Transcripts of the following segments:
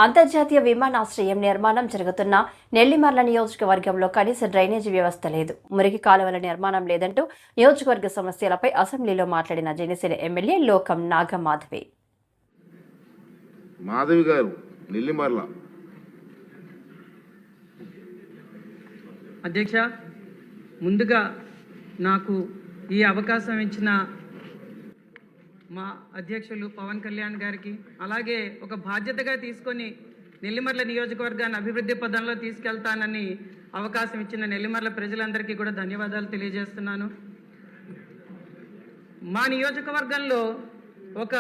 అంతర్జాతీయ విమానాశ్రయం నిర్మాణం జరుగుతున్న నెల్లిమర్ల నియోజకవర్గంలో కనీస డ్రైనేజీ వ్యవస్థ లేదు. మురికి కాలువల నిర్మాణం లేదంటూ నియోజకవర్గ సమస్యలపై అసెంబ్లీలో మాట్లాడిన జనసేన ఎమ్మెల్యే లోకం నాగమాధవి. మాధవి గారు నెల్లిమర్ల. అధ్యక్ష, ముందుగా నాకు ఈ అవకాశం ఇచ్చిన మా అధ్యక్షులు పవన్ కళ్యాణ్ గారికి, అలాగే ఒక బాధ్యతగా తీసుకొని నెల్లిమర్ల నియోజకవర్గాన్ని అభివృద్ధి పదంలో తీసుకెళ్తానని అవకాశం ఇచ్చిన నెల్లిమర్ల ప్రజలందరికీ కూడా ధన్యవాదాలు తెలియజేస్తున్నాను. మా నియోజకవర్గంలో ఒక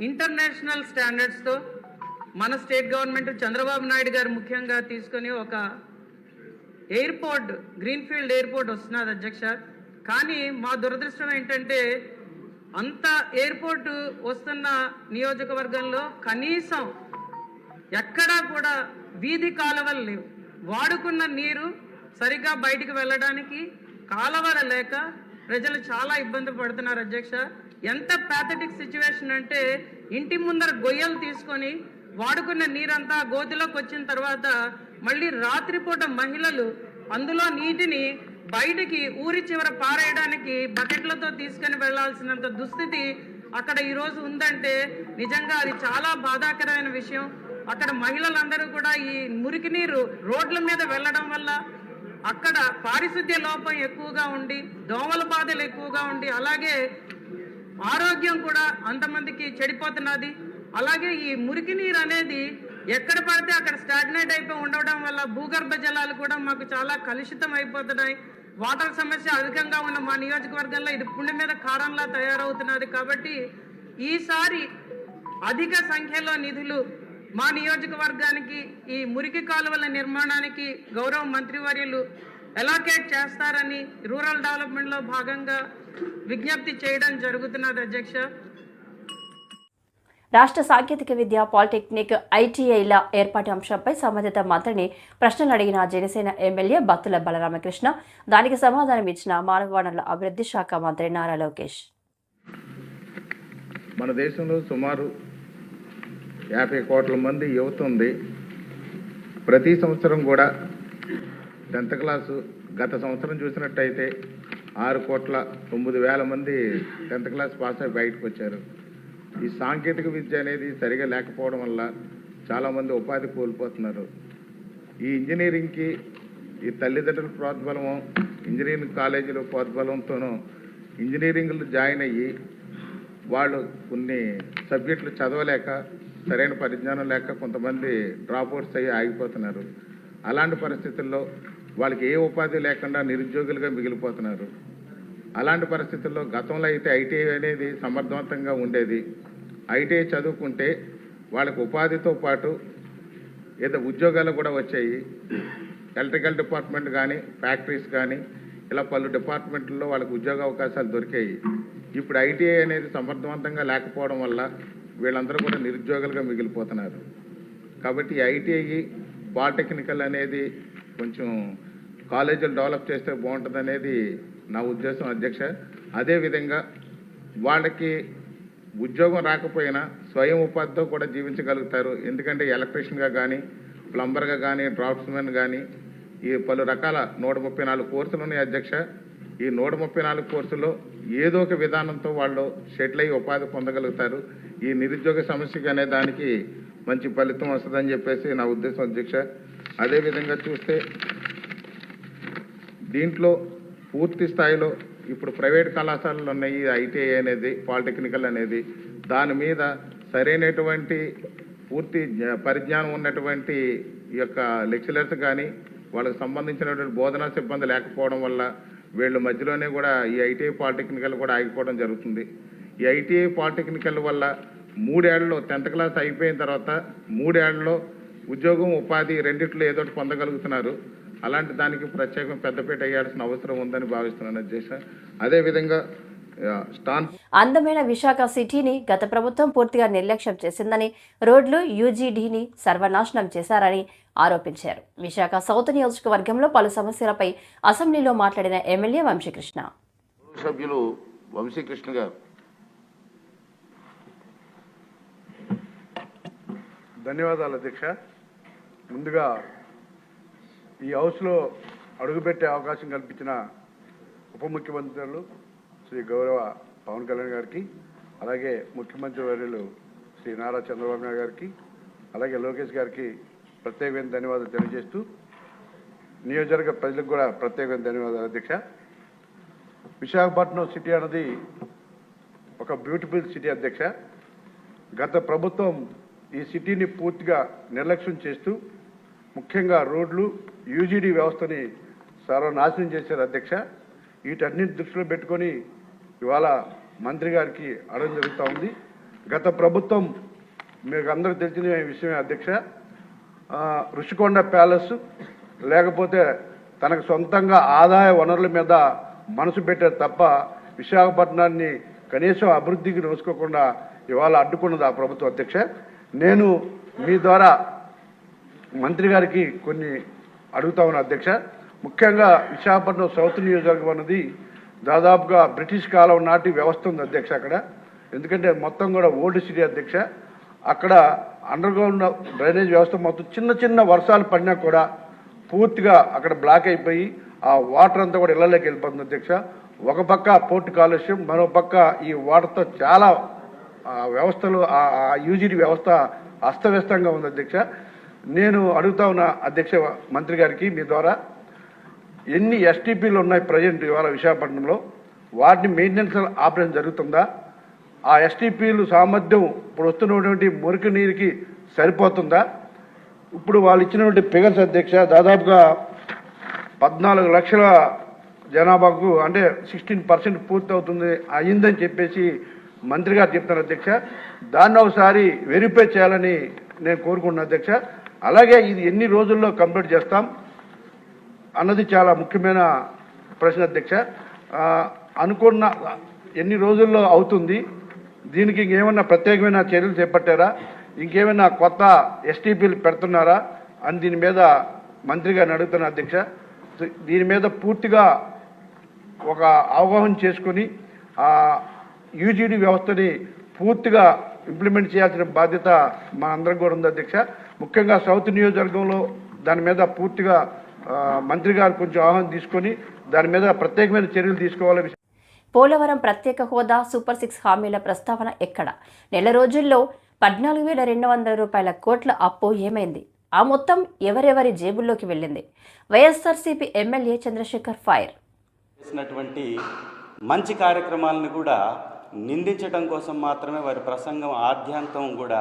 ఇంటర్నేషనల్ స్టాండర్డ్స్తో మన స్టేట్ గవర్నమెంట్ చంద్రబాబు నాయుడు గారు ముఖ్యంగా తీసుకొని ఒక ఎయిర్పోర్ట్, గ్రీన్ఫీల్డ్ ఎయిర్పోర్ట్ వస్తున్నది అధ్యక్ష. కానీ మా దురదృష్టం ఏంటంటే అంత ఎయిర్పోర్టు వస్తున్న నియోజకవర్గంలో కనీసం ఎక్కడా కూడా వీధి కాలువలు లేవు. వాడుకున్న నీరు సరిగ్గా బయటికి వెళ్ళడానికి కాలువలు లేక ప్రజలు చాలా ఇబ్బంది పడుతున్నారు అధ్యక్ష. ఎంత ప్యాథటిక్ సిచ్యువేషన్ అంటే ఇంటి ముందర గొయ్యలు తీసుకొని వాడుకున్న నీరంతా గోతిలోకి వచ్చిన తర్వాత మళ్ళీ రాత్రిపూట మహిళలు అందులో నీటిని బయటికి ఊరి చివర పారేయడానికి బకెట్లతో తీసుకొని వెళ్లాల్సినంత దుస్థితి అక్కడ ఈరోజు ఉందంటే నిజంగా అది చాలా బాధాకరమైన విషయం. అక్కడ మహిళలందరూ కూడా ఈ మురికి నీరు రోడ్ల మీద వెళ్ళడం వల్ల అక్కడ పారిశుద్ధ్య లోపం ఎక్కువగా ఉండి, దోమల బాధలు ఎక్కువగా ఉండి, అలాగే ఆరోగ్యం కూడా అంతమందికి చెడిపోతున్నది. అలాగే ఈ మురికి నీరు అనేది ఎక్కడ పడితే అక్కడ స్టాగ్నేట్ అయిపోయి ఉండడం వల్ల భూగర్భ జలాలు కూడా మాకు చాలా కలుషితం అయిపోతున్నాయి. వాటర్ సమస్య అధికంగా ఉన్న మా నియోజకవర్గంలో ఇది పుండి మీద కారంలా తయారవుతున్నది. కాబట్టి ఈసారి అధిక సంఖ్యలో నిధులు మా నియోజకవర్గానికి ఈ మురికి కాలువల నిర్మాణానికి గౌరవ మంత్రివర్యులు ఎలాకేట్ చేస్తారని రూరల్ డెవలప్మెంట్లో భాగంగా విజ్ఞప్తి చేయడం జరుగుతున్నది అధ్యక్ష. రాష్ట్ర సాంకేతిక విద్య, పాలిటెక్నిక్, ఐటీఐల ఏర్పాటు అంశంపై సంబంధిత మంత్రిని ప్రశ్నలు అడిగిన జనసేన ఎమ్మెల్యే బత్తుల బలరామకృష్ణ దానికి సమాధానం ఇచ్చిన మానవ వనరుల అభివృద్ధి శాఖ మంత్రి నారా లోకేష్. మన దేశంలో సుమారు 50 కోట్ల మంది యువత ఉంది. ప్రతి సంవత్సరం కూడా 10th క్లాసు గత సంవత్సరం చూసినట్టయితే 6,09,00,000 మంది 10th క్లాస్ పాస్ అయి బయటకు వచ్చారు. ఈ సాంకేతిక విద్య అనేది సరిగా లేకపోవడం వల్ల చాలామంది ఉపాధి కోల్పోతున్నారు. ఈ ఇంజనీరింగ్కి ఈ తల్లిదండ్రుల ప్రోద్బలము, ఇంజనీరింగ్ కాలేజీల ప్రోద్బలంతోనూ ఇంజనీరింగ్లు జాయిన్ అయ్యి వాళ్ళు కొన్ని సబ్జెక్టులు చదవలేక, సరైన పరిజ్ఞానం లేక కొంతమంది డ్రాప్అవుట్స్ అయ్యి ఆగిపోతున్నారు. అలాంటి పరిస్థితుల్లో వాళ్ళకి ఏ ఉపాధి లేకుండా నిరుద్యోగులుగా మిగిలిపోతున్నారు. అలాంటి పరిస్థితుల్లో గతంలో అయితే ఐటీఐ అనేది సమర్థవంతంగా ఉండేది. ఐటీఐ చదువుకుంటే వాళ్ళకి ఉపాధితో పాటు ఏదో ఉద్యోగాలు కూడా వచ్చాయి. ఎలక్ట్రికల్ డిపార్ట్మెంట్ కానీ, ఫ్యాక్టరీస్ కానీ, ఇలా పలు డిపార్ట్మెంట్లలో వాళ్ళకి ఉద్యోగ అవకాశాలు దొరికాయి. ఇప్పుడు ఐటీఐ అనేది సమర్థవంతంగా లేకపోవడం వల్ల వీళ్ళందరూ కూడా నిరుద్యోగులుగా మిగిలిపోతున్నారు. కాబట్టి ఐటీఐ, పాలిటెక్నికల్ అనేది కొంచెం కాలేజీలు డెవలప్ చేస్తే బాగుంటుంది అనేది నా ఉద్దేశం అధ్యక్ష. అదేవిధంగా వాళ్ళకి ఉద్యోగం రాకపోయినా స్వయం ఉపాధితో కూడా జీవించగలుగుతారు. ఎందుకంటే ఎలక్ట్రీషియన్గా కానీ, ప్లంబర్గా కానీ, డ్రాఫ్ట్స్మెన్ కానీ ఈ పలు రకాల 134 కోర్సులు ఉన్నాయి అధ్యక్ష. ఈ 134 కోర్సులో ఏదో ఒక విధానంతో వాళ్ళు షెటిల్ అయ్యి ఉపాధి పొందగలుగుతారు. ఈ నిరుద్యోగ సమస్యకి అనే దానికి మంచి ఫలితం వస్తుందని చెప్పేసి నా ఉద్దేశం అధ్యక్ష. అదేవిధంగా చూస్తే దీంట్లో పూర్తి స్థాయిలో ఇప్పుడు ప్రైవేట్ కళాశాలలు ఉన్నాయి. ఐటీఐ అనేది, పాలిటెక్నికల్ అనేది, దాని మీద సరైనటువంటి పూర్తి పరిజ్ఞానం ఉన్నటువంటి ఈ యొక్క లెక్చరర్స్ కానీ, వాళ్ళకి సంబంధించినటువంటి బోధనా సిబ్బంది లేకపోవడం వల్ల వీళ్ళు మధ్యలోనే కూడా ఈ ఐటీఐ, పాలిటెక్నికల్ కూడా ఆగిపోవడం జరుగుతుంది. ఈ ఐటీఐ, పాలిటెక్నికల్ వల్ల 3 ఏళ్లలో 10th క్లాస్ అయిపోయిన తర్వాత 3 ఏళ్లలో ఉద్యోగం, ఉపాధి రెండిట్లో ఏదో ఒకటి పొందగలుగుతున్నారు. అలాంటి దానికి ప్రత్యేకం పెద్దపీట వేయాల్సిన అవసరం ఉందని భావిస్తున్నాను అధ్యక్ష. అదేవిధంగా అందమైన విశాఖ సిటీని గత ప్రభుత్వం పూర్తిగా నిర్లక్ష్యం చేసిందని, రోడ్లు, యూజీడీని సర్వనాశనం చేశారని ఆరోపించారు. విశాఖ సౌత్ నియోజకవర్గంలో పలు సమస్యలపై అసెంబ్లీలో మాట్లాడిన ఎమ్మెల్యే వంశీకృష్ణ. సభ్యులు వంశీకృష్ణ గారు. ధన్యవాదాలు అధ్యక్ష. ముందుగా ఈ హౌస్లో అడుగుపెట్టే అవకాశం కల్పించిన ఉప ముఖ్యమంత్రులు శ్రీ గౌరవ పవన్ కళ్యాణ్ గారికి, అలాగే ముఖ్యమంత్రి వర్యులు శ్రీ నారా చంద్రబాబు నాయుడు గారికి, అలాగే లోకేష్ గారికి ప్రత్యేకమైన ధన్యవాదాలు తెలియజేస్తూ నియోజకవర్గ ప్రజలకు కూడా ప్రత్యేకమైన ధన్యవాదాలు అధ్యక్ష. విశాఖపట్నం సిటీ అన్నది ఒక బ్యూటిఫుల్ సిటీ అధ్యక్ష. గత ప్రభుత్వం ఈ సిటీని పూర్తిగా నిర్లక్ష్యం చేస్తూ ముఖ్యంగా రోడ్లు, యూజీడీ వ్యవస్థని సర్వనాశనం చేశారు అధ్యక్ష. వీటన్నిటి దృష్టిలో పెట్టుకొని ఇవాళ మంత్రి గారికి అడగడం జరుగుతూ ఉంది. గత ప్రభుత్వం మీకు అందరికీ తెలిసిన విషయమే అధ్యక్ష, రుషికొండ ప్యాలెస్ లేకపోతే తనకు సొంతంగా ఆదాయ వనరుల మీద మనసు పెట్టారు తప్ప విశాఖపట్నాన్ని కనీసం అభివృద్ధికి నోసుకోకుండా ఇవాళ అడ్డుకున్నది ఆ ప్రభుత్వం అధ్యక్ష. నేను మీ ద్వారా మంత్రి గారికి కొన్ని అడుగుతా ఉన్నా అధ్యక్ష. ముఖ్యంగా విశాఖపట్నం సౌత్ నియోజకవర్గం అన్నది దాదాపుగా బ్రిటిష్ కాలం నాటి వ్యవస్థ ఉంది అధ్యక్ష అక్కడ. ఎందుకంటే మొత్తం కూడా ఓల్డ్ సిటీ అధ్యక్ష. అక్కడ అండర్ గ్రౌండ్ డ్రైనేజ్ వ్యవస్థ మొత్తం చిన్న చిన్న వర్షాలు పడినా కూడా పూర్తిగా అక్కడ బ్లాక్ అయిపోయి ఆ వాటర్ అంతా కూడా ఇళ్లలోకి వెళ్ళిపోతుంది అధ్యక్ష. ఒక పక్క పోర్టు కాలుష్యం, మరో పక్క ఈ వాటర్తో చాలా వ్యవస్థలు ఆ యూజీడీ వ్యవస్థ అస్తవ్యస్తంగా ఉంది అధ్యక్ష. నేను అడుగుతా ఉన్న అధ్యక్ష మంత్రి గారికి మీ ద్వారా ఎన్ని ఎస్టీపీలు ఉన్నాయి ప్రజెంట్ ఇవాళ విశాఖపట్నంలో, వాటిని మెయింటెనెన్స్ ఆపరేషన్ జరుగుతుందా? ఆ ఎస్టీపీలు సామర్థ్యం ఇప్పుడు వస్తున్నటువంటి మురికి నీరుకి సరిపోతుందా? ఇప్పుడు వాళ్ళు ఇచ్చినటువంటి ఫిగర్స్ అధ్యక్ష దాదాపుగా 14 లక్షల జనాభాకు అంటే 16% పూర్తి అవుతుంది అయిందని చెప్పేసి మంత్రి గారు చెప్తారు అధ్యక్ష. దాన్ని ఒకసారి వెరిఫై చేయాలని నేను కోరుకుంటున్నాను అధ్యక్ష. అలాగే ఇది ఎన్ని రోజుల్లో కంప్లీట్ చేస్తాం అన్నది చాలా ముఖ్యమైన ప్రశ్న అధ్యక్ష. అనుకున్న ఎన్ని రోజుల్లో అవుతుంది, దీనికి ఇంకేమైనా ప్రత్యేకమైన చర్యలు చేపట్టారా, ఇంకేమైనా కొత్త ఎస్టీపీలు పెడుతున్నారా అని దీని మీద మంత్రి గారిని అడుగుతున్నా అధ్యక్ష. దీని మీద పూర్తిగా ఒక అవగాహన చేసుకుని యూజీడీ వ్యవస్థని పూర్తిగా ఇంప్లిమెంట్ చేయాల్సిన బాధ్యత మనందరం కూడా ఉంది అధ్యక్ష. ముఖ్యంగా సౌత్ నియోజకవర్గంలో దాని మీద పూర్తిగా మంత్రి గారు కొంచెం ఆహ్వానం తీసుకొని దాని మీద ప్రత్యేకమైన చర్యలు తీసుకోవాలి. పోలవరం ప్రత్యేక హోదా, సూపర్ 6 హామీల ప్రస్తావన ఎక్కడ? నెల రోజుల్లో 14,200 కోట్ల అప్పు ఏమైంది? ఆ మొత్తం ఎవరెవరి జేబుల్లోకి వెళ్ళింది? YSRCP MLA Chandrasekhar fire. చేసినటువంటి మంచి కార్యక్రమాలను కూడా నిందించడం కోసం మాత్రమే వారి ప్రసంగం ఆద్యాంతం కూడా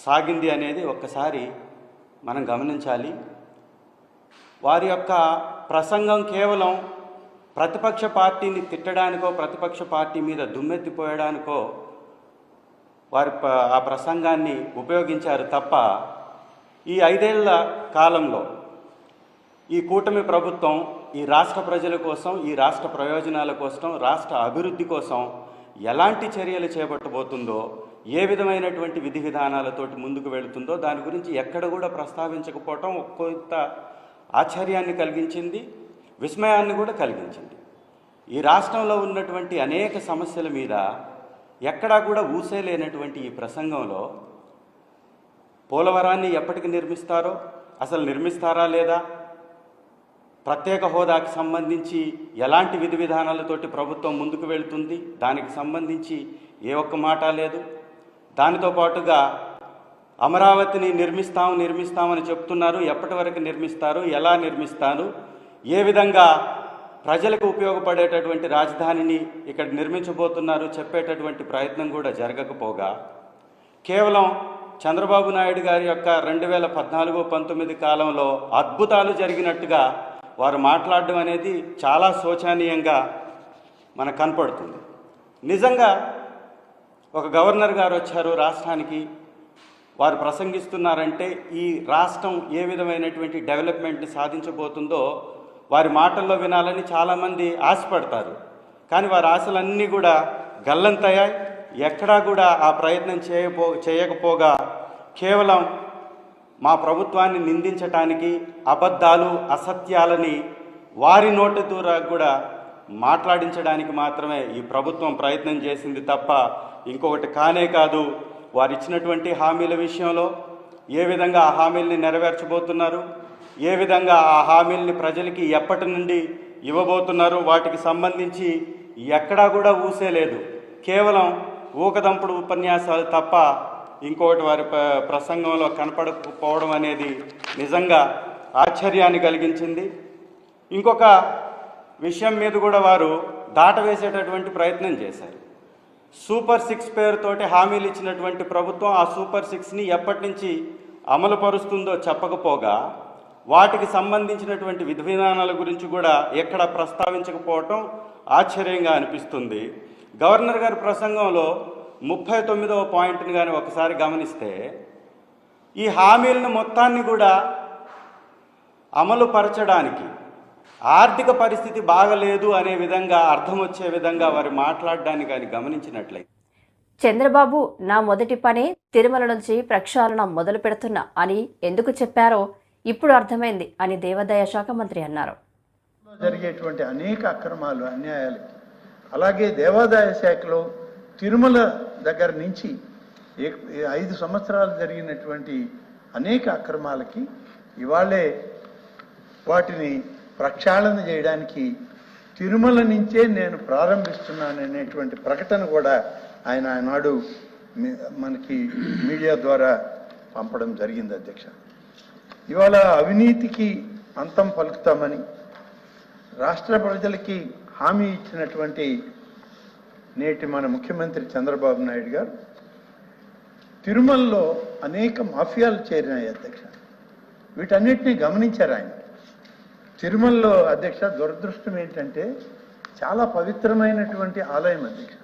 సాగింది అనేది ఒక్కసారి మనం గమనించాలి. వారి యొక్క ప్రసంగం కేవలం ప్రతిపక్ష పార్టీని తిట్టడానికో, ప్రతిపక్ష పార్టీ మీద దుమ్మెత్తిపోయడానికో వారి ఆ ప్రసంగాన్ని ఉపయోగించారు తప్ప ఈ 5 ఏళ్ల కాలంలో ఈ కూటమి ప్రభుత్వం ఈ రాష్ట్ర ప్రజల కోసం, ఈ రాష్ట్ర ప్రయోజనాల కోసం, రాష్ట్ర అభివృద్ధి కోసం ఎలాంటి చర్యలు చేపట్టబోతుందో, ఏ విధమైనటువంటి విధి విధానాలతోటి ముందుకు వెళుతుందో దాని గురించి ఎక్కడ కూడా ప్రస్తావించకపోవటం కొంత ఆశ్చర్యాన్ని కలిగించింది, విస్మయాన్ని కూడా కలిగించింది. ఈ రాష్ట్రంలో ఉన్నటువంటి అనేక సమస్యల మీద ఎక్కడా కూడా ఊసేలేనటువంటి ఈ ప్రసంగంలో పోలవరాన్ని ఎప్పటికి నిర్మిస్తారో, అసలు నిర్మిస్తారా లేదా, ప్రత్యేక హోదాకి సంబంధించి ఎలాంటి విధి విధానాలతోటి ప్రభుత్వం ముందుకు వెళుతుంది దానికి సంబంధించి ఏ ఒక్క మాట లేదు. దానితో పాటుగా అమరావతిని నిర్మిస్తామని చెప్తున్నారు. ఎప్పటి వరకు నిర్మిస్తారు, ఎలా నిర్మిస్తారు, ఏ విధంగా ప్రజలకు ఉపయోగపడేటటువంటి రాజధానిని ఇక్కడ నిర్మించబోతున్నారు చెప్పేటటువంటి ప్రయత్నం కూడా జరగకపోగా కేవలం చంద్రబాబు నాయుడు గారి యొక్క 2014-19 కాలంలో అద్భుతాలు జరిగినట్టుగా వారు మాట్లాడడం అనేది చాలా శోచనీయంగా మనకు కనపడుతుంది. నిజంగా ఒక గవర్నర్ గారు వచ్చారు రాష్ట్రానికి, వారు ప్రసంగిస్తున్నారంటే ఈ రాష్ట్రం ఏ విధమైనటువంటి డెవలప్మెంట్ని సాధించబోతుందో వారి మాటల్లో వినాలని చాలామంది ఆశపడతారు. కానీ వారి ఆశలన్నీ కూడా గల్లంతయ్యాయి. ఎక్కడా కూడా ఆ ప్రయత్నం చేయకపోగా కేవలం మా ప్రభుత్వాన్ని నిందించటానికి, అబద్ధాలు, అసత్యాలని వారి నోటి ద్వారా కూడా మాట్లాడించడానికి మాత్రమే ఈ ప్రభుత్వం ప్రయత్నం చేసింది తప్ప ఇంకొకటి కానే కాదు. వారు ఇచ్చినటువంటి హామీల విషయంలో, ఏ విధంగా ఆ హామీల్ని నెరవేర్చబోతున్నారు, ఏ విధంగా ఆ హామీల్ని ప్రజలకి ఎప్పటి నుండి ఇవ్వబోతున్నారు, వాటికి సంబంధించి ఎక్కడా కూడా ఊసే లేదు. కేవలం ఊకదంపుడు ఉపన్యాసాలు తప్ప ఇంకొకటి వారి ప్రసంగంలో కనపడకపోవడం అనేది నిజంగా ఆశ్చర్యాన్ని కలిగించింది. ఇంకొక విషయం మీద కూడా వారు దాటవేసేటటువంటి ప్రయత్నం చేశారు. సూపర్ 6 పేరుతోటి హామీలు ఇచ్చినటువంటి ప్రభుత్వం ఆ సూపర్ 6ని ఎప్పటి నుంచి అమలు పరుస్తుందో చెప్పకపోగా వాటికి సంబంధించినటువంటి విధి విధానాల గురించి కూడా ఎక్కడ ప్రస్తావించకపోవటం ఆశ్చర్యంగా అనిపిస్తుంది. గవర్నర్ గారి ప్రసంగంలో 39వ పాయింట్ని కానీ ఒకసారి గమనిస్తే ఈ హామీలను మొత్తాన్ని కూడా అమలు పరచడానికి ఆర్థిక పరిస్థితి బాగలేదు అనే విధంగా అర్థం వచ్చే విధంగా వారు మాట్లాడడానికి కానీ గమనించినట్లయితే, చంద్రబాబు నా మొదటి పనే తిరుమల నుంచి ప్రక్షాళన మొదలు పెడుతున్నా అని ఎందుకు చెప్పారో ఇప్పుడు అర్థమైంది అని దేవాదాయ శాఖ మంత్రి అన్నారు. జరిగేటువంటి అనేక అక్రమాలు, అన్యాయాలకి, అలాగే దేవాదాయ శాఖలో తిరుమల దగ్గర నుంచి 5 సంవత్సరాలు జరిగినటువంటి అనేక అక్రమాలకి ఇవాళే వాటిని ప్రక్షాళన చేయడానికి తిరుమల నుంచే నేను ప్రారంభిస్తున్నాననేటువంటి ప్రకటన కూడా ఆయన ఆనాడు మనకి మీడియా ద్వారా పంపడం జరిగింది అధ్యక్ష. ఇవాళ అవినీతికి అంతం పలుకుతామని రాష్ట్ర ప్రజలకి హామీ ఇచ్చినటువంటి నేటి మన ముఖ్యమంత్రి చంద్రబాబు నాయుడు గారు తిరుమలలో అనేక మాఫియాలు చేరినాయి అధ్యక్ష. వీటన్నిటినీ గమనించారు ఆయన. తిరుమలలో అధ్యక్ష దురదృష్టం ఏంటంటే చాలా పవిత్రమైనటువంటి ఆలయం అధ్యక్ష.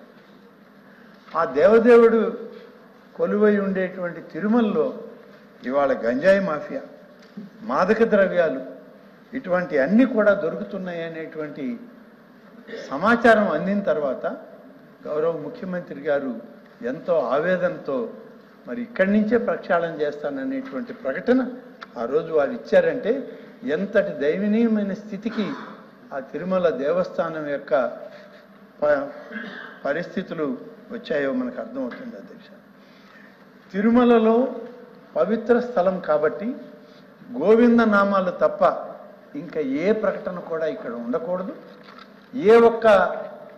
ఆ దేవదేవుడు కొలువై ఉండేటువంటి తిరుమలలో ఇవాళ గంజాయి మాఫియా, మాదక ద్రవ్యాలు ఇటువంటి అన్నీ కూడా దొరుకుతున్నాయి అనేటువంటి సమాచారం అందిన తర్వాత గౌరవ ముఖ్యమంత్రి గారు ఎంతో ఆవేదనతో మరి ఇక్కడి నుంచే ప్రక్షాళన చేస్తాననేటువంటి ప్రకటన ఆ రోజు వారు ఇచ్చారంటే ఎంతటి దయనీయమైన స్థితికి ఆ తిరుమల దేవస్థానం యొక్క పరిస్థితులు వచ్చాయో మనకు అర్థమవుతుంది అధ్యక్ష. తిరుమలలో పవిత్ర స్థలం కాబట్టి గోవింద నామాలు తప్ప ఇంకా ఏ ప్రకటన కూడా ఇక్కడ ఉండకూడదు, ఏ ఒక్క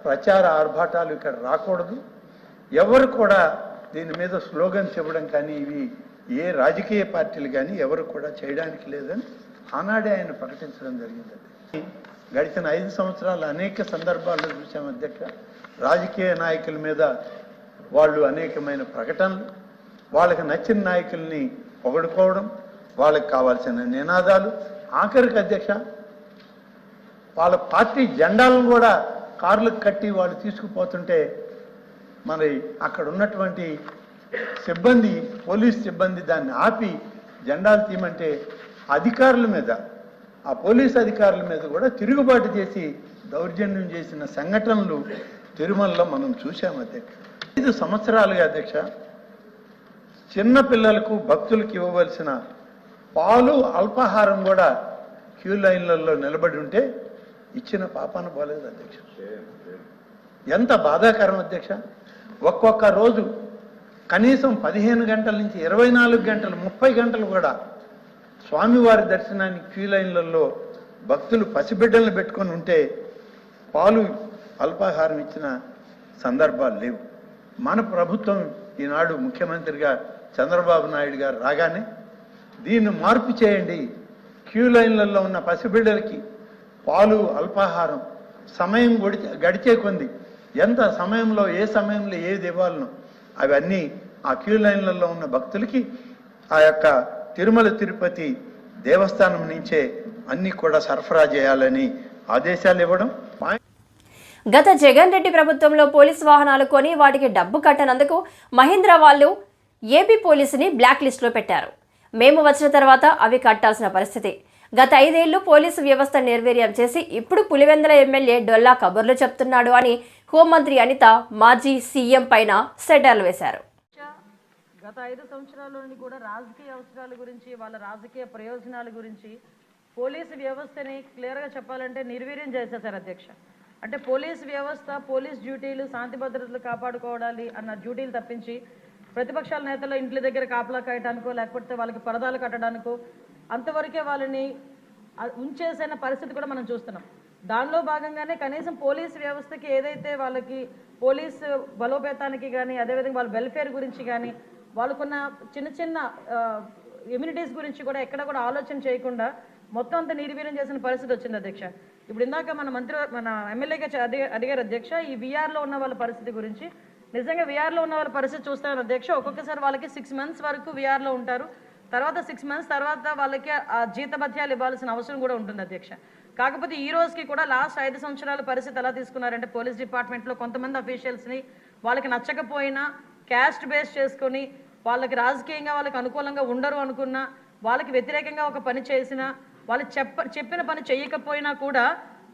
ప్రచార ఆర్భాటాలు ఇక్కడ రాకూడదు, ఎవరు కూడా దీని మీద స్లోగన్స్ ఇవ్వడం కానీ ఇవి ఏ రాజకీయ పార్టీలు కానీ ఎవరు కూడా చేయడానికి లేదని ఆనాడే ఆయన ప్రకటించడం జరిగింది. గడిచిన 5 సంవత్సరాలు అనేక సందర్భాల్లో చూసాం అధ్యక్ష. రాజకీయ నాయకుల మీద వాళ్ళు అనేకమైన ప్రకటనలు, వాళ్ళకి నచ్చిన నాయకుల్ని పొగడుకోవడం, వాళ్ళకి కావాల్సిన నినాదాలు, ఆఖరికి అధ్యక్ష వాళ్ళ పార్టీ జెండాలను కూడా కార్లకు కట్టి వాళ్ళు తీసుకుపోతుంటే మరి అక్కడ ఉన్నటువంటి సిబ్బంది, పోలీస్ సిబ్బంది దాన్ని ఆపి జెండాలు తీయమంటే అధికారుల మీద, ఆ పోలీస్ అధికారుల మీద కూడా తిరుగుబాటు చేసి దౌర్జన్యం చేసిన సంఘటనలు తిరుమలలో మనం చూసాం అధ్యక్ష. 5 సంవత్సరాలుగా అధ్యక్ష చిన్న పిల్లలకు భక్తులకు ఇవ్వవలసిన పాలు, అల్పాహారం కూడా క్యూ లైన్లలో నిలబడి ఉంటే ఇచ్చిన పాపాన పోలేదు అధ్యక్ష. ఎంత బాధాకరం అధ్యక్ష. ఒక్కొక్క రోజు కనీసం 15 గంటల నుంచి 24 గంటలు, 30 గంటలు కూడా స్వామివారి దర్శనానికి క్యూ లైన్లలో భక్తులు పసిబిడ్డలను పెట్టుకొని ఉంటే పాలు, అల్పాహారం ఇచ్చిన సందర్భాలు లేవు. మన ప్రభుత్వం ఈనాడు ముఖ్యమంత్రిగా చంద్రబాబు నాయుడు గారు రాగానే దీన్ని మార్పు చేయండి, క్యూ లైన్లలో ఉన్న పసిబిడ్డలకి పాలు, అల్పాహారం సమయం గడిచే కొంది ఎంత సమయంలో ఏ సమయంలో ఏది ఇవ్వాలనో అవన్నీ ఆ క్యూ లైన్లలో ఉన్న భక్తులకి ఆ యొక్క తిరుమల తిరుపతి దేవస్థానం నుంచే అన్ని కూడా సరఫరా చేయాలని ఆదేశాలు ఇవ్వడం. గత జగన్ రెడ్డి ప్రభుత్వంలో పోలీసు వాహనాలు కొని వాటికి డబ్బు కట్టనందుకు మహీంద్రా వాళ్ళు ఏపీ పోలీసుని బ్లాక్ లిస్టులో పెట్టారు. మేము వచ్చిన తర్వాత అవి కట్టాల్సిన పరిస్థితి. గత 5 ఏళ్లు పోలీసు వ్యవస్థ నిర్వీర్యం చేసి ఇప్పుడు పులివెందుల ఎమ్మెల్యే డొల్లా కబుర్లు చెప్తున్నాడు అని హోంమంత్రి అనిత మాజీ సీఎం పైన సెటర్లు వేశారు. గత 5 సంవత్సరాల్లోని కూడా రాజకీయ అవసరాల గురించి, వాళ్ళ రాజకీయ ప్రయోజనాల గురించి పోలీసు వ్యవస్థని క్లియర్గా చెప్పాలంటే నిర్వీర్యం చేసేశారు అధ్యక్ష. అంటే పోలీసు వ్యవస్థ, పోలీస్ డ్యూటీలు, శాంతి భద్రతలు కాపాడుకోవడాలి అన్న డ్యూటీలు తప్పించి ప్రతిపక్షాల నేతలు ఇంట్ల దగ్గర కాపలా కాయటానికో లేకపోతే వాళ్ళకి పరదాలు కట్టడానికో అంతవరకే వాళ్ళని ఉంచేసిన పరిస్థితి కూడా మనం చూస్తున్నాం. దానిలో భాగంగానే కనీసం పోలీస్ వ్యవస్థకి ఏదైతే వాళ్ళకి పోలీసు బలోపేతానికి కానీ అదేవిధంగా వాళ్ళ వెల్ఫేర్ గురించి కానీ వాళ్ళకున్న చిన్న చిన్న ఇమ్యూనిటీస్ గురించి కూడా ఎక్కడ కూడా ఆలోచన చేయకుండా మొత్తం అంతా నిర్వీర్యం చేసిన పరిస్థితి వచ్చింది అధ్యక్ష. ఇప్పుడు ఇందాక మన ఎమ్మెల్యేగా అడిగారు అధ్యక్ష, ఈ వీఆర్లో ఉన్న వాళ్ళ పరిస్థితి గురించి. నిజంగా వీఆర్లో ఉన్న వాళ్ళ పరిస్థితి చూస్తాను అధ్యక్ష, ఒక్కొక్కసారి వాళ్ళకి 6 months వరకు వీఆర్లో ఉంటారు. తర్వాత 6 months తర్వాత వాళ్ళకి ఆ జీతభత్యాలు ఇవ్వాల్సిన అవసరం కూడా ఉంటుంది అధ్యక్ష. కాకపోతే ఈ రోజుకి కూడా లాస్ట్ 5 సంవత్సరాల పరిస్థితి ఎలా తీసుకున్నారంటే పోలీస్ డిపార్ట్మెంట్లో కొంతమంది అఫీషియల్స్ని వాళ్ళకి నచ్చకపోయినా క్యాస్ట్ బేస్ చేసుకొని వాళ్ళకి రాజకీయంగా వాళ్ళకి అనుకూలంగా ఉండరు అనుకున్నా, వాళ్ళకి వ్యతిరేకంగా ఒక పని చేసినా, వాళ్ళు చెప్పిన పని చేయకపోయినా కూడా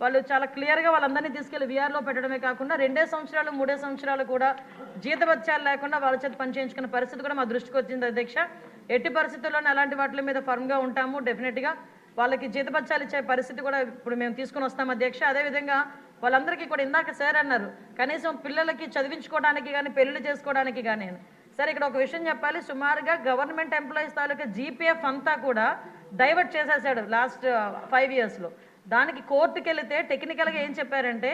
వాళ్ళు చాలా క్లియర్గా వాళ్ళందరినీ తీసుకెళ్లి వీఆర్లో పెట్టడమే కాకుండా 2 సంవత్సరాలు 3 సంవత్సరాలు కూడా జీతభత్యాలు లేకుండా వాళ్ళ చేత పని చేయించుకున్న పరిస్థితి కూడా మా దృష్టికి వచ్చింది అధ్యక్ష. ఎట్టి పరిస్థితుల్లోనే అలాంటి వాటి మీద ఫర్మ్గా ఉంటాము. డెఫినెట్గా వాళ్ళకి జీతభత్యాలు ఇచ్చే పరిస్థితి కూడా ఇప్పుడు మేము తీసుకుని వస్తాం అధ్యక్ష. అదేవిధంగా వాళ్ళందరికీ కూడా ఇందాక సార్ అన్నారు కనీసం పిల్లలకి చదివించుకోవడానికి కానీ పెళ్లి చేసుకోవడానికి కానీ. సార్ ఇక్కడ ఒక విషయం చెప్పాలి, సుమారుగా గవర్నమెంట్ ఎంప్లాయీస్ తాలూకా జీపీఎఫ్ అంతా కూడా డైవర్ట్ చేసేసాడు లాస్ట్ 5 yearsలో. దానికి కోర్టుకి వెళితే టెక్నికల్గా ఏం చెప్పారంటే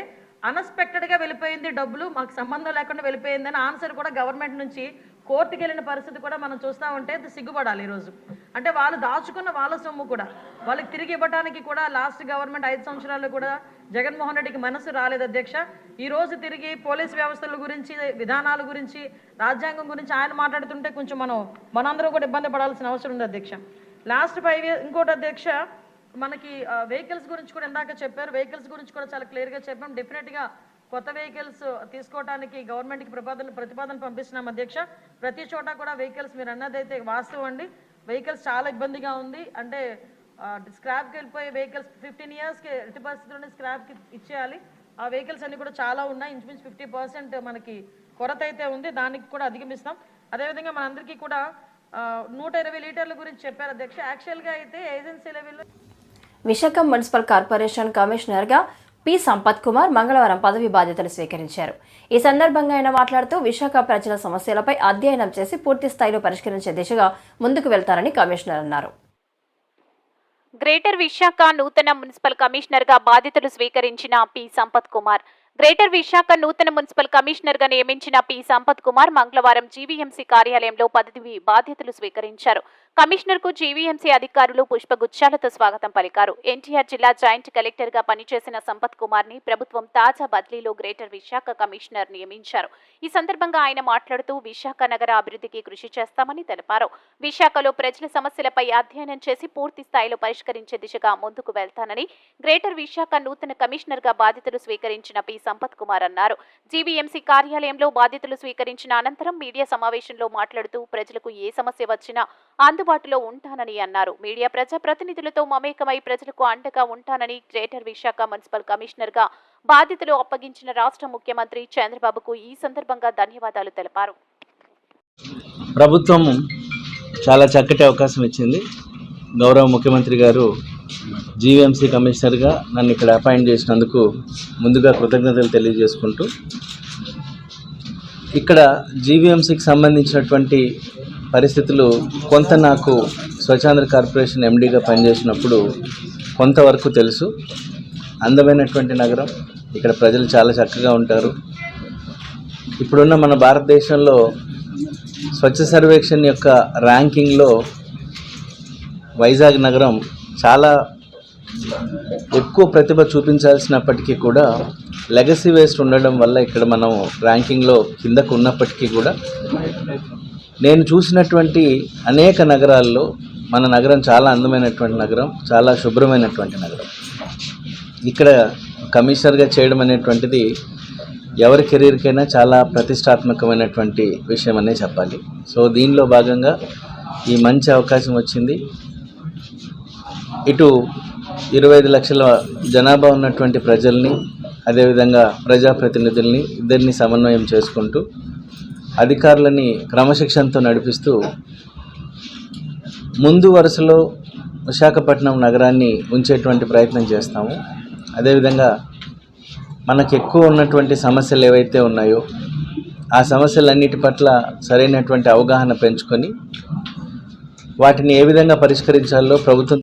అన్ఎక్స్పెక్టెడ్గా వెళ్ళిపోయింది డబ్బులు, మాకు సంబంధం లేకుండా వెళ్ళిపోయిందని ఆన్సర్ కూడా గవర్నమెంట్ నుంచి కోర్టుకి వెళ్ళిన పరిస్థితి కూడా మనం చూస్తూ ఉంటే సిగ్గుపడాలి ఈరోజు. అంటే వాళ్ళు దాచుకున్న వాళ్ళ సొమ్ము కూడా వాళ్ళకి తిరిగి ఇవ్వడానికి కూడా లాస్ట్ గవర్నమెంట్ 5 సంవత్సరాల్లో కూడా జగన్మోహన్ రెడ్డికి మనసు రాలేదు అధ్యక్ష. ఈ రోజు తిరిగి పోలీస్ వ్యవస్థల గురించి, విధానాల గురించి, రాజ్యాంగం గురించి ఆయన మాట్లాడుతుంటే కొంచెం మనందరూ కూడా ఇబ్బంది పడాల్సిన అవసరం ఉంది అధ్యక్ష. లాస్ట్ 5 years ఇంకోటి అధ్యక్ష, మనకి వెహికల్స్ గురించి కూడా ఇందాక చెప్పారు, వెహికల్స్ గురించి కూడా చాలా క్లియర్గా చెప్పాం. డెఫినెట్గా కొత్త వెహికల్స్ తీసుకోవడానికి గవర్నమెంట్కి ప్రతిపాదన పంపిస్తున్నాం అధ్యక్ష. ప్రతి చోట కూడా వెహికల్స్ మీరు అన్నదైతే వాస్తవం అండి, వెహికల్స్ చాలా ఇబ్బందిగా ఉంది. అంటే స్క్రాప్కి వెళ్ళిపోయే వెహికల్స్ 15 yearsకి ఎట్టి పరిస్థితుల్లోనే స్క్రాప్కి ఇచ్చేయాలి. ఆ వెహికల్స్ అన్ని కూడా చాలా ఉన్నాయి, ఇంచుమించు 50% మనకి కొరత అయితే ఉంది, దానికి కూడా అధిగమిస్తాం. అదేవిధంగా మనందరికీ కూడా 120 లీటర్ల గురించి చెప్పారు అధ్యక్ష. యాక్చువల్గా అయితే ఏజెన్సీ లెవెల్లో విశాఖ మున్సిపల్ కార్పొరేషన్ కమిషనర్గా పి సంపత్ కుమార్ మంగళవారం పదవి బాధ్యతలు స్వీకరించారు. ఈ సందర్భంగా ఆయన మాట్లాడుతూ విశాఖ ప్రజల సమస్యలపై అధ్యయనం చేసి పూర్తి స్థాయిలో పరిష్కరించే దిశగా ముందుకు వెళ్తారని కమిషనర్ అన్నారు. గ్రేటర్ విశాఖ నూతన మున్సిపల్ కమిషనర్గా బాధ్యతలు స్వీకరించిన పి సంపత్ కుమార్ గ్రేటర్ విశాఖ నూతన మున్సిపల్ కమిషనర్గా నియమించిన పి సంపత్ కుమార్ మంగళవారం జీవీఎంసీ కార్యాలయంలో పదవి బాధ్యతలు స్వీకరించారు. కమిషనర్కు జీవీఎంసీ అధికారులు పుష్పగుచ్చాలతో స్వాగతం పలికారు. ఎన్టీఆర్ జిల్లా జాయింట్ కలెక్టర్గా పనిచేసిన సంపత్ కుమార్ని ప్రభుత్వం తాజా బదిలీలో గ్రేటర్ విశాఖ కమిషనర్ నియమించారు. ఈ సందర్భంగా ఆయన మాట్లాడుతూ విశాఖ నగర అభివృద్ధికి కృషి చేస్తామని తెలిపారు. విశాఖలో ప్రజల సమస్యలపై అధ్యయనం చేసి పూర్తి స్థాయిలో పరిష్కరించే దిశగా ముందుకు వెళ్తానని గ్రేటర్ విశాఖ నూతన కమిషనర్గా బాధ్యతలు స్వీకరించిన పి సంపత్ కుమార్ అన్నారు. జీవీఎంసీ కార్యాలయంలో బాధ్యతలు స్వీకరించిన అనంతరం మీడియా సమావేశంలో మాట్లాడుతూ ప్రజలకు ఏ సమస్య వచ్చినా అందుబాటులో ఉంటానని అన్నారు. మీడియా ప్రజాప్రతినిధులతో మమేకమై ప్రజలకు అండగా ఉంటానని గ్రేటర్ విశాఖ మున్సిపల్ కమిషనర్గా బాధ్యతలు అప్పగించిన రాష్ట్ర ముఖ్యమంత్రి చంద్రబాబుకు ఈ సందర్భంగా ధన్యవాదాలు తెలిపారు. ప్రభుత్వం చాలా చక్కటి అవకాశం ఇచ్చింది. గౌరవ ముఖ్యమంత్రి గారు జీవీఎంసీ కమిషనర్గా నన్ను ఇక్కడ అపాయింట్ చేసినందుకు ముందుగా కృతజ్ఞతలు తెలియజేసుకుంటూ, ఇక్కడ జీవీఎంసీకి సంబంధించినటువంటి పరిస్థితులు కొంత నాకు స్వచ్ఛాంధ్ర కార్పొరేషన్ ఎండీగా పనిచేసినప్పుడు కొంతవరకు తెలుసు. అందమైనటువంటి నగరం, ఇక్కడ ప్రజలు చాలా చక్కగా ఉంటారు. ఇప్పుడున్న మన భారతదేశంలో స్వచ్ఛ సర్వేక్షణ్ యొక్క ర్యాంకింగ్లో వైజాగ్ నగరం చాలా ఎక్కువ ప్రతిభ చూపించాల్సినప్పటికీ కూడా లెగసీ వేస్ట్ ఉండడం వల్ల ఇక్కడ మనం ర్యాంకింగ్లో కిందకు ఉన్నప్పటికీ కూడా నేను చూసినటువంటి అనేక నగరాల్లో మన నగరం చాలా అందమైనటువంటి నగరం, చాలా శుభ్రమైనటువంటి నగరం. ఇక్కడ కమిషనర్గా చేయడం అనేటువంటిది ఎవరి కెరీర్కైనా చాలా ప్రతిష్టాత్మకమైనటువంటి విషయం అనే చెప్పాలి. సో దీనిలో భాగంగా ఈ మంచి అవకాశం వచ్చింది. ఇటు 25 లక్షల జనాభా ఉన్నటువంటి ప్రజల్ని, అదేవిధంగా ప్రజాప్రతినిధుల్ని ఇద్దరిని సమన్వయం చేసుకుంటూ అధికారులని క్రమశిక్షణతో నడిపిస్తూ ముందు వరుసలో విశాఖపట్నం నగరాన్ని ఉంచేటువంటి ప్రయత్నం చేస్తాము. అదేవిధంగా మనకు ఎక్కువ ఉన్నటువంటి సమస్యలు ఏవైతే ఉన్నాయో ఆ సమస్యలన్నిటి పట్ల సరైనటువంటి అవగాహన పెంచుకొని వాటిని ఏ విధంగా పరిష్కరించాలో ప్రభుత్వం